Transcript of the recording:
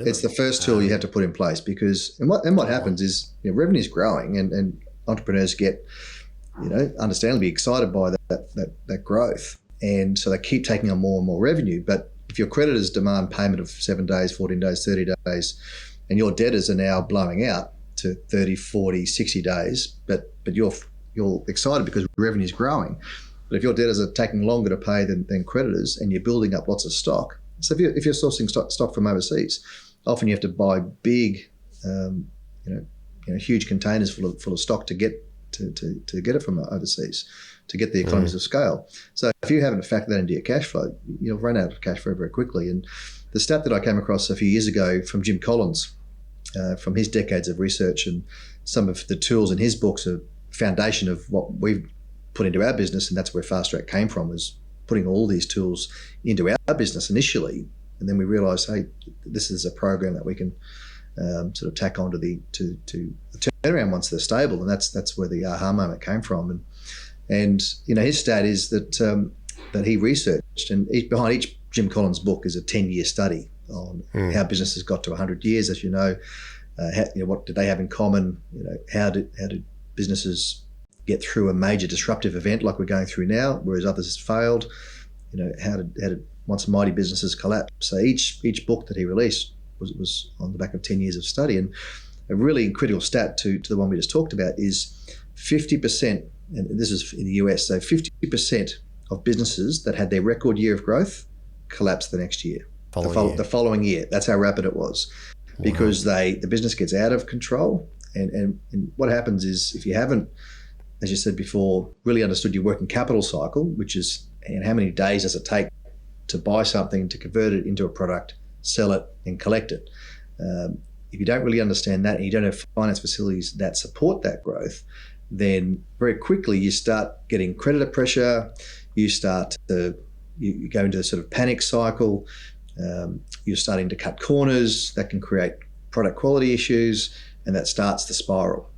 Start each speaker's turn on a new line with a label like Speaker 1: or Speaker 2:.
Speaker 1: It's the first tool you have to put in place because, and what happens is, revenue is growing and entrepreneurs get, understandably excited by that growth. And so they keep taking on more and more revenue. But if your creditors demand payment of 7 days, 14 days, 30 days, and your debtors are now blowing out to 30, 40, 60 days, but you're excited because revenue is growing. But if your debtors are taking longer to pay than creditors and you're building up lots of stock, so if you're sourcing stock from overseas, often you have to buy big, huge containers full of stock to get it from overseas, to get the economies of scale. So if you haven't factored that into your cash flow, you'll run out of cash flow very quickly. And the stat that I came across a few years ago from Jim Collins, from his decades of research, and some of the tools in his books are foundation of what we've put into our business, and that's where Fast Track came from, was putting all these tools into our business initially, and then we realised, hey, this is a program that we can sort of tack onto the turnaround once they're stable, and that's where the aha moment came from. And his stat is that he researched, and behind each Jim Collins book is a 10-year study on how businesses got to 100 years, as you know. What did they have in common? How did businesses get through a major disruptive event like we're going through now, whereas others failed? How did once mighty businesses collapse? So each book that he released was on the back of 10 years of study. And a really critical stat to the one we just talked about is 50%, and this is in the US, so 50% of businesses that had their record year of growth collapsed the next year. The following year. That's how rapid it was. Wow. Because the business gets out of control, and what happens is, if you haven't, as you said before, really understood your working capital cycle, which is, and how many days does it take to buy something, to convert it into a product, sell it, and collect it. If you don't really understand that, and you don't have finance facilities that support that growth, then very quickly you start getting creditor pressure. You go into a sort of panic cycle. You're starting to cut corners that can create product quality issues, and that starts the spiral.